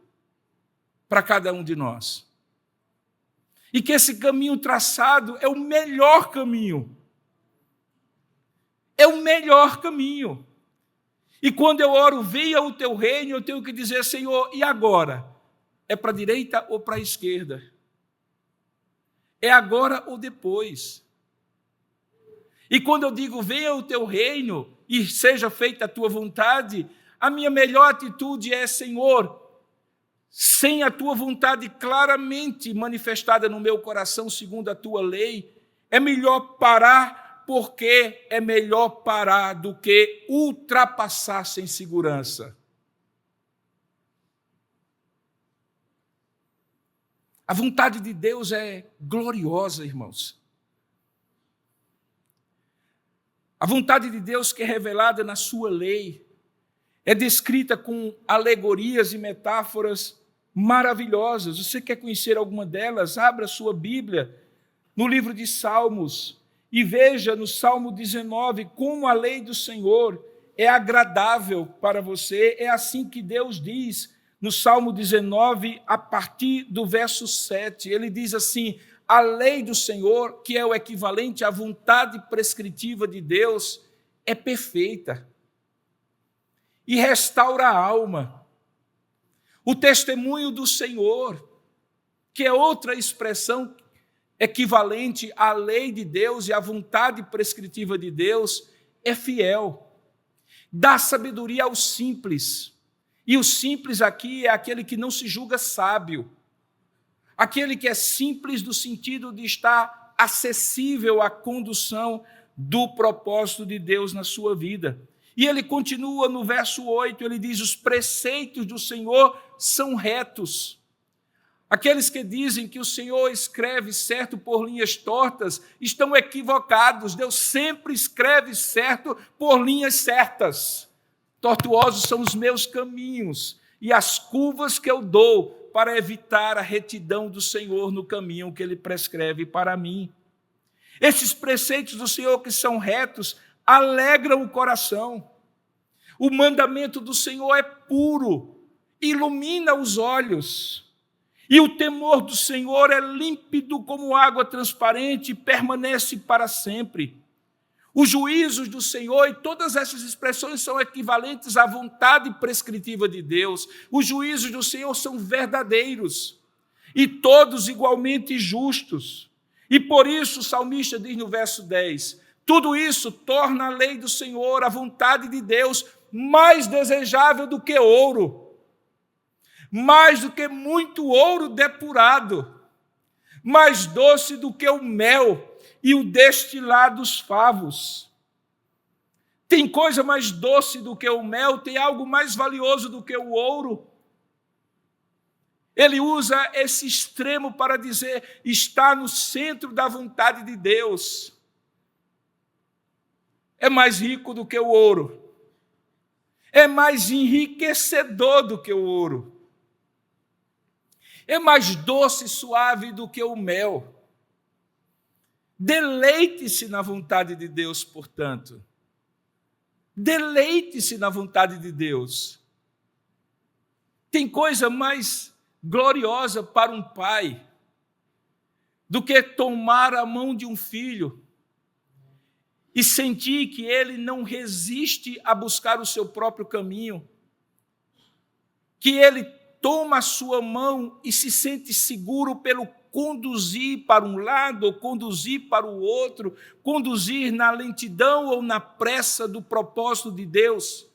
para cada um de nós. E que esse caminho traçado é o melhor caminho. É o melhor caminho. E quando eu oro, venha o teu reino, eu tenho que dizer, Senhor, e agora? É para a direita ou para a esquerda? É agora ou depois? E quando eu digo, venha o teu reino e seja feita a tua vontade, a minha melhor atitude é, Senhor, sem a tua vontade claramente manifestada no meu coração, segundo a tua lei, é melhor parar, porque é melhor parar do que ultrapassar sem segurança. A vontade de Deus é gloriosa, irmãos. A vontade de Deus que é revelada na sua lei é descrita com alegorias e metáforas maravilhosas. Você quer conhecer alguma delas? Abra sua Bíblia no livro de Salmos e veja no Salmo 19 como a lei do Senhor é agradável para você. É assim que Deus diz no Salmo 19, a partir do verso 7. Ele diz assim, a lei do Senhor, que é o equivalente à vontade prescritiva de Deus, é perfeita e restaura a alma. O testemunho do Senhor, que é outra expressão equivalente à lei de Deus e à vontade prescritiva de Deus, é fiel. Dá sabedoria ao simples. E o simples aqui é aquele que não se julga sábio. Aquele que é simples no sentido de estar acessível à condução do propósito de Deus na sua vida. E ele continua no verso 8, ele diz, os preceitos do Senhor são retos. Aqueles que dizem que o Senhor escreve certo por linhas tortas estão equivocados. Deus sempre escreve certo por linhas certas. Tortuosos são os meus caminhos e as curvas que eu dou para evitar a retidão do Senhor no caminho que Ele prescreve para mim. Esses preceitos do Senhor que são retos alegram o coração. O mandamento do Senhor é puro, ilumina os olhos. E o temor do Senhor é límpido como água transparente e permanece para sempre. Os juízos do Senhor, e todas essas expressões são equivalentes à vontade prescritiva de Deus. Os juízos do Senhor são verdadeiros e todos igualmente justos. E por isso o salmista diz no verso 10, tudo isso torna a lei do Senhor, a vontade de Deus, mais desejável do que ouro, mais do que muito ouro depurado, mais doce do que o mel e o destilar dos favos. Tem coisa mais doce do que o mel, tem algo mais valioso do que o ouro. Ele usa esse extremo para dizer, está no centro da vontade de Deus. É mais rico do que o ouro. É mais enriquecedor do que o ouro. É mais doce e suave do que o mel. Deleite-se na vontade de Deus, portanto. Deleite-se na vontade de Deus. Tem coisa mais gloriosa para um pai do que tomar a mão de um filho e sentir que ele não resiste a buscar o seu próprio caminho, que ele toma a sua mão e se sente seguro pelo conduzir para um lado ou conduzir para o outro, conduzir na lentidão ou na pressa do propósito de Deus.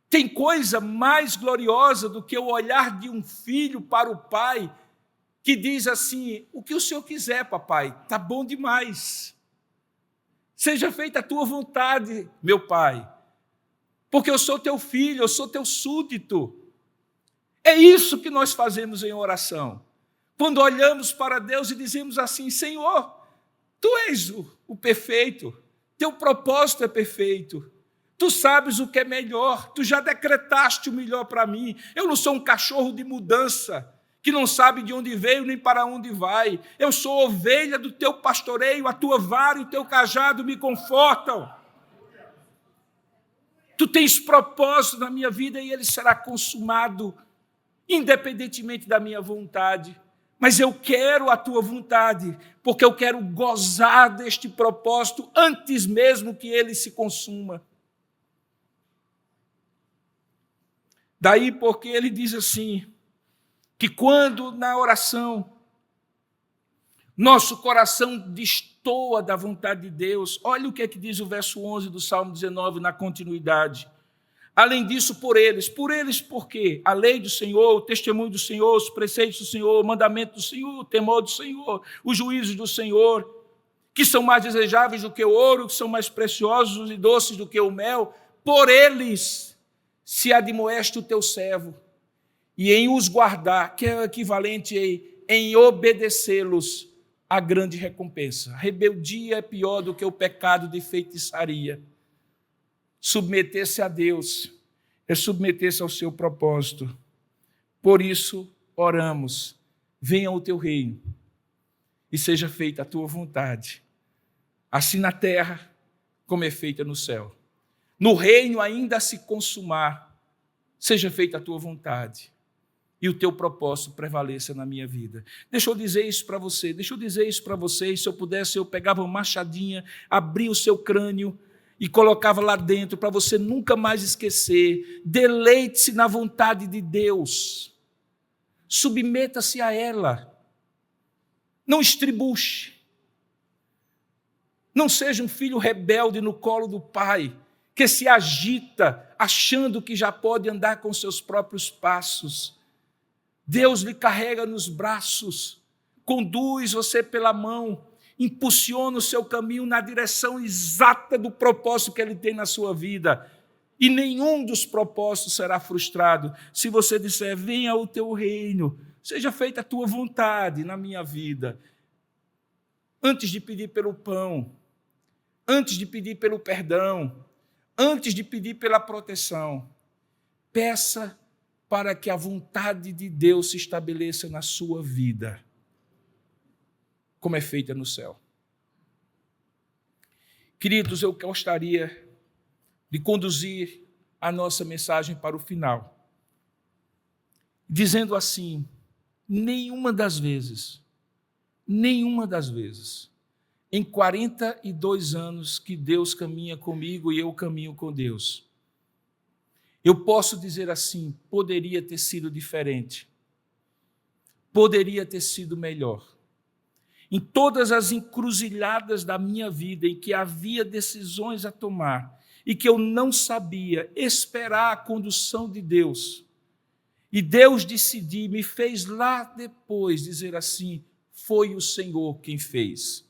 Tem coisa mais gloriosa do que o olhar de um filho para o pai, que diz assim, o que o Senhor quiser, papai, está bom demais. Seja feita a tua vontade, meu pai, porque eu sou teu filho, eu sou teu súdito. É isso que nós fazemos em oração. Quando olhamos para Deus e dizemos assim, Senhor, Tu és o perfeito, Teu propósito é perfeito, Tu sabes o que é melhor, tu já decretaste o melhor para mim. Eu não sou um cachorro de mudança, que não sabe de onde veio nem para onde vai. Eu sou ovelha do teu pastoreio, a tua vara e o teu cajado me confortam. Tu tens propósito na minha vida e ele será consumado, independentemente da minha vontade. Mas eu quero a tua vontade, porque eu quero gozar deste propósito antes mesmo que ele se consuma. Daí porque ele diz assim, que quando na oração nosso coração destoa da vontade de Deus, olha o que é que diz o verso 11 do Salmo 19 na continuidade. Além disso, por eles por quê? A lei do Senhor, o testemunho do Senhor, os preceitos do Senhor, o mandamento do Senhor, o temor do Senhor, os juízos do Senhor, que são mais desejáveis do que o ouro, que são mais preciosos e doces do que o mel, por eles se admoeste o teu servo, e em os guardar, que é o equivalente em obedecê-los, a grande recompensa. A rebeldia é pior do que o pecado de feitiçaria. Submeter-se a Deus é submeter-se ao seu propósito. Por isso, oramos, venha o teu reino e seja feita a tua vontade, assim na terra como é feita no céu. No reino ainda a se consumar, seja feita a tua vontade e o teu propósito prevaleça na minha vida. Deixa eu dizer isso para você, se eu pudesse, eu pegava uma machadinha, abria o seu crânio e colocava lá dentro para você nunca mais esquecer. Deleite-se na vontade de Deus, submeta-se a ela, não estribuche, não seja um filho rebelde no colo do pai, que se agita achando que já pode andar com seus próprios passos. Deus lhe carrega nos braços, conduz você pela mão, impulsiona o seu caminho na direção exata do propósito que ele tem na sua vida. E nenhum dos propósitos será frustrado se você disser, venha o teu reino, seja feita a tua vontade na minha vida. Antes de pedir pelo pão, antes de pedir pelo perdão, antes de pedir pela proteção, peça para que a vontade de Deus se estabeleça na sua vida, como é feita no céu. Queridos, eu gostaria de conduzir a nossa mensagem para o final, dizendo assim, nenhuma das vezes, em 42 anos que Deus caminha comigo e eu caminho com Deus, eu posso dizer assim, poderia ter sido diferente, poderia ter sido melhor. Em todas as encruzilhadas da minha vida, em que havia decisões a tomar, e que eu não sabia esperar a condução de Deus, e Deus decidiu, me fez lá depois dizer assim, foi o Senhor quem fez.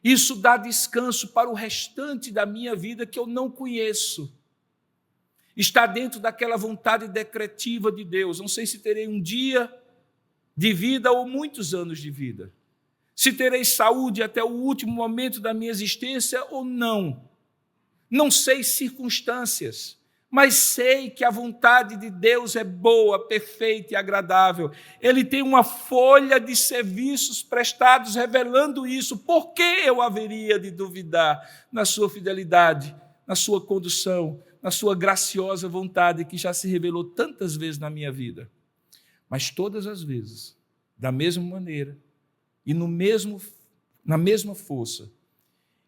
Isso dá descanso para o restante da minha vida que eu não conheço. Está dentro daquela vontade decretiva de Deus. Não sei se terei um dia de vida ou muitos anos de vida. Se terei saúde até o último momento da minha existência ou não. Não sei circunstâncias, mas sei que a vontade de Deus é boa, perfeita e agradável. Ele tem uma folha de serviços prestados revelando isso. Por que eu haveria de duvidar na sua fidelidade, na sua condução, na sua graciosa vontade que já se revelou tantas vezes na minha vida? Mas todas as vezes, da mesma maneira e na mesma força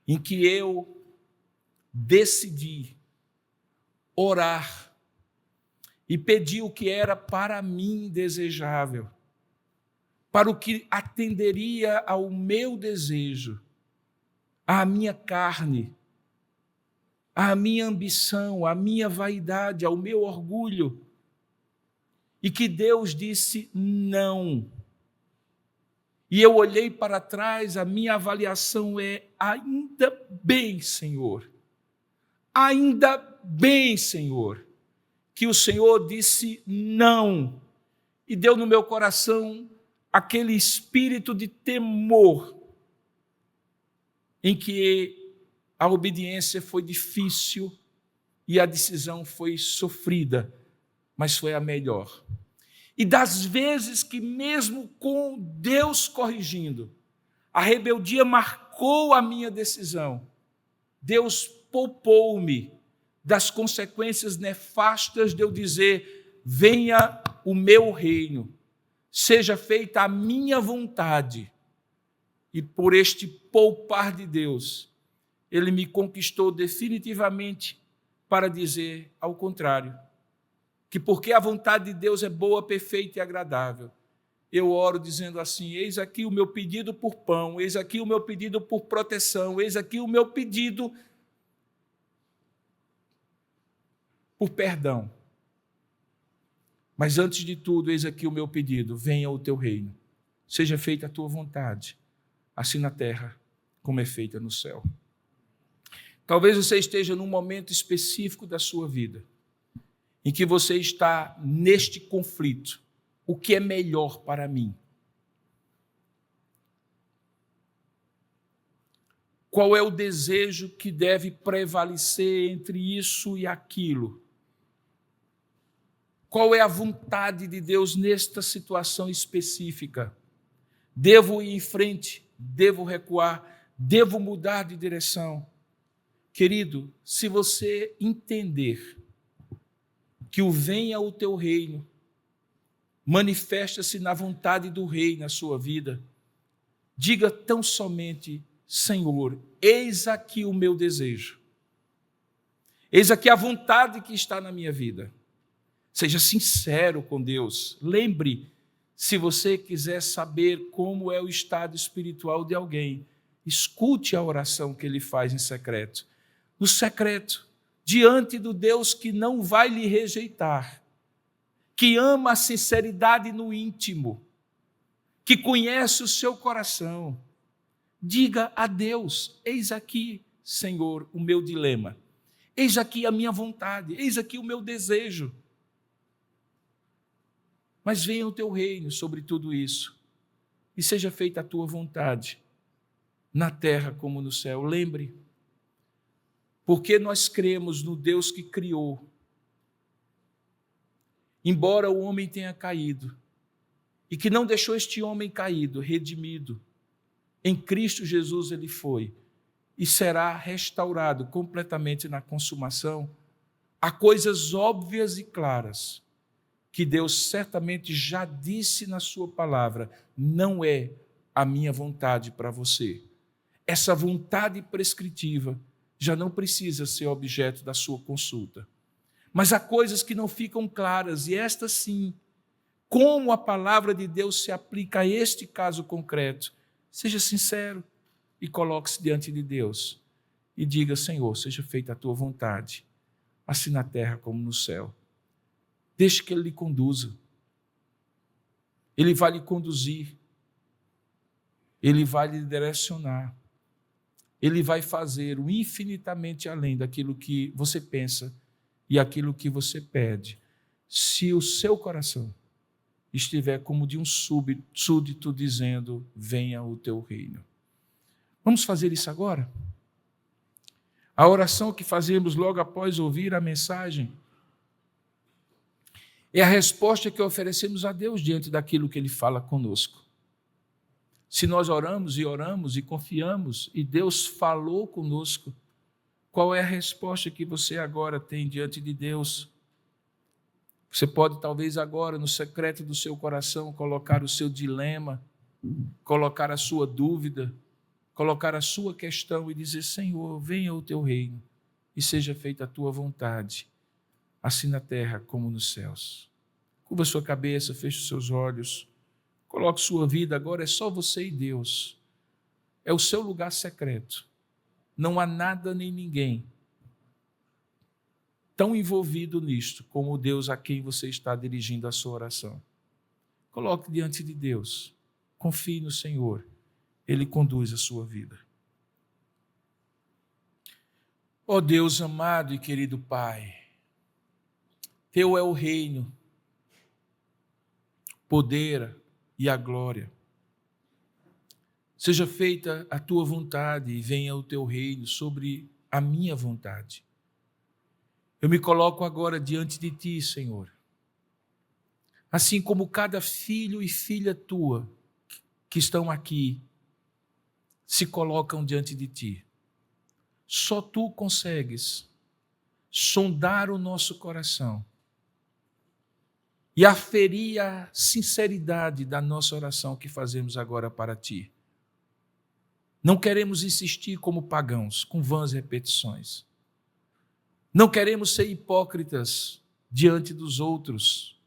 em que eu decidi orar e pedir o que era para mim desejável, para o que atenderia ao meu desejo, à minha carne, à minha ambição, à minha vaidade, ao meu orgulho, e que Deus disse não. E eu olhei para trás, a minha avaliação é, ainda bem, Senhor, ainda bem, Senhor, que o Senhor disse não, e deu no meu coração aquele espírito de temor, em que a obediência foi difícil, e a decisão foi sofrida, mas foi a melhor. E das vezes que, mesmo com Deus corrigindo, a rebeldia marcou a minha decisão, Deus poupou-me das consequências nefastas de eu dizer: venha o meu reino, seja feita a minha vontade. E por este poupar de Deus, Ele me conquistou definitivamente para dizer ao contrário, que porque a vontade de Deus é boa, perfeita e agradável, eu oro dizendo assim: eis aqui o meu pedido por pão, eis aqui o meu pedido por proteção, eis aqui o meu pedido por perdão. Mas antes de tudo, eis aqui o meu pedido: venha o teu reino, seja feita a tua vontade, assim na terra como é feita no céu. Talvez você esteja num momento específico da sua vida, em que você está neste conflito. O que é melhor para mim? Qual é o desejo que deve prevalecer entre isso e aquilo? Qual é a vontade de Deus nesta situação específica? Devo ir em frente? Devo recuar? Devo mudar de direção? Querido, se você entender que o venha o teu reino manifesta-se na vontade do rei na sua vida, diga tão somente: Senhor, eis aqui o meu desejo, eis aqui a vontade que está na minha vida. Seja sincero com Deus. Lembre, se você quiser saber como é o estado espiritual de alguém, escute a oração que ele faz em secreto. No secreto, diante do Deus que não vai lhe rejeitar, que ama a sinceridade no íntimo, que conhece o seu coração. Diga a Deus: eis aqui, Senhor, o meu dilema, eis aqui a minha vontade, eis aqui o meu desejo. Mas venha o teu reino sobre tudo isso, e seja feita a tua vontade, na terra como no céu. Lembre, porque nós cremos no Deus que criou. Embora o homem tenha caído, e que não deixou este homem caído, redimido, em Cristo Jesus ele foi, e será restaurado completamente na consumação. Há coisas óbvias e claras, que Deus certamente já disse na sua palavra: não é a minha vontade para você. Essa vontade prescritiva já não precisa ser objeto da sua consulta. Mas há coisas que não ficam claras, e estas sim, como a palavra de Deus se aplica a este caso concreto. Seja sincero e coloque-se diante de Deus e diga: Senhor, seja feita a tua vontade, assim na terra como no céu. Deixe que Ele lhe conduza. Ele vai lhe conduzir. Ele vai lhe direcionar. Ele vai fazer o infinitamente além daquilo que você pensa e aquilo que você pede, se o seu coração estiver como de um súdito dizendo: venha o teu reino. Vamos fazer isso agora? A oração que fazemos logo após ouvir a mensagem é a resposta que oferecemos a Deus diante daquilo que Ele fala conosco. Se nós oramos e confiamos, e Deus falou conosco, qual é a resposta que você agora tem diante de Deus? Você pode, talvez agora, no secreto do seu coração, colocar o seu dilema, colocar a sua dúvida, colocar a sua questão e dizer: Senhor, venha o teu reino e seja feita a tua vontade, assim na terra como nos céus. Curva sua cabeça, feche os seus olhos, coloque sua vida, agora é só você e Deus. É o seu lugar secreto. Não há nada nem ninguém tão envolvido nisto como o Deus a quem você está dirigindo a sua oração. Coloque diante de Deus. Confie no Senhor. Ele conduz a sua vida. Ó Deus amado e querido Pai, Teu é o reino, poder e a glória. Seja feita a Tua vontade e venha o Teu reino sobre a minha vontade. Eu me coloco agora diante de Ti, Senhor, assim como cada filho e filha Tua que estão aqui se colocam diante de Ti. Só Tu consegues sondar o nosso coração e aferir a sinceridade da nossa oração que fazemos agora para Ti. Não queremos insistir como pagãos, com vãs repetições. Não queremos ser hipócritas diante dos outros,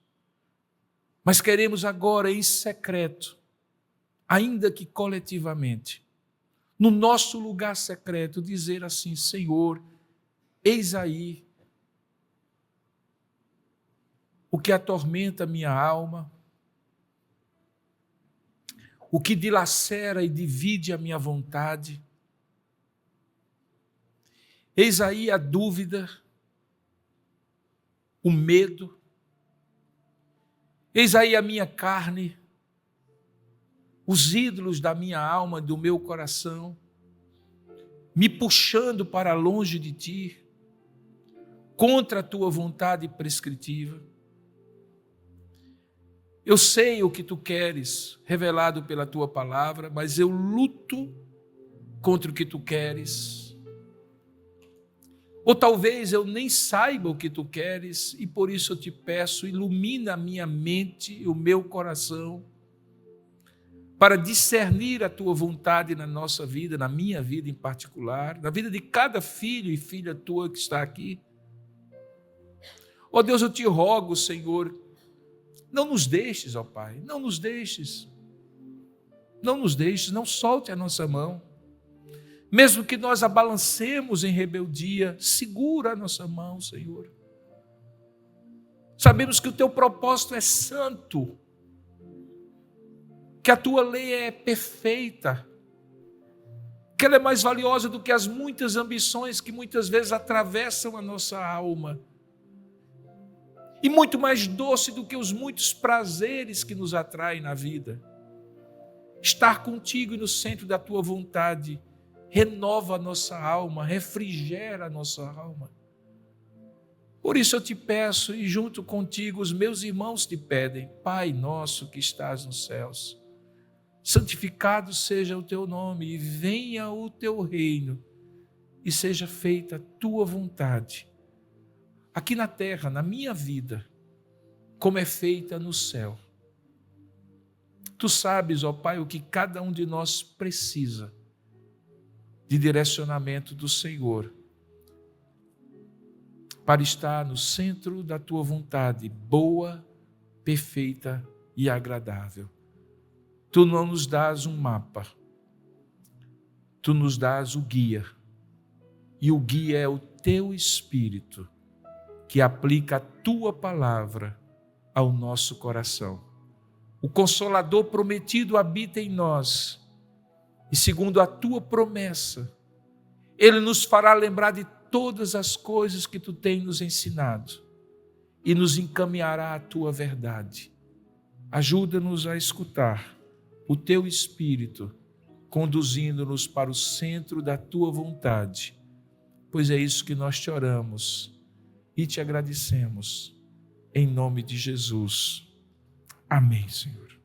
mas queremos agora, em secreto, ainda que coletivamente, no nosso lugar secreto, dizer assim: Senhor, eis aí o que atormenta minha alma, o que dilacera e divide a minha vontade. Eis aí a dúvida, o medo. Eis aí a minha carne, os ídolos da minha alma, do meu coração, me puxando para longe de Ti, contra a Tua vontade prescritiva. Eu sei o que Tu queres, revelado pela Tua palavra, mas eu luto contra o que Tu queres. Ou talvez eu nem saiba o que Tu queres, e por isso eu te peço, ilumina a minha mente e o meu coração, para discernir a Tua vontade na nossa vida, na minha vida em particular, na vida de cada filho e filha Tua que está aqui. Ó Deus, eu te rogo, Senhor, não nos deixes, ó Pai, não nos deixes, não solte a nossa mão. Mesmo que nós a balancemos em rebeldia, segura a nossa mão, Senhor. Sabemos que o Teu propósito é santo, que a Tua lei é perfeita, que ela é mais valiosa do que as muitas ambições que muitas vezes atravessam a nossa alma, e muito mais doce do que os muitos prazeres que nos atraem na vida. Estar contigo e no centro da Tua vontade renova a nossa alma, refrigera a nossa alma. Por isso eu te peço, e junto contigo os meus irmãos te pedem: Pai nosso que estás nos céus, santificado seja o Teu nome, e venha o Teu reino, e seja feita a Tua vontade, aqui na terra, na minha vida, como é feita no céu. Tu sabes, ó Pai, o que cada um de nós precisa de direcionamento do Senhor, para estar no centro da Tua vontade, boa, perfeita e agradável. Tu não nos dás um mapa, Tu nos dás o guia, e o guia é o Teu Espírito, que aplica a Tua palavra ao nosso coração. O Consolador prometido habita em nós, e segundo a Tua promessa, Ele nos fará lembrar de todas as coisas que Tu tens nos ensinado, e nos encaminhará à Tua verdade. Ajuda-nos a escutar o Teu Espírito, conduzindo-nos para o centro da Tua vontade, pois é isso que nós te oramos e te agradecemos, em nome de Jesus. Amém, Senhor.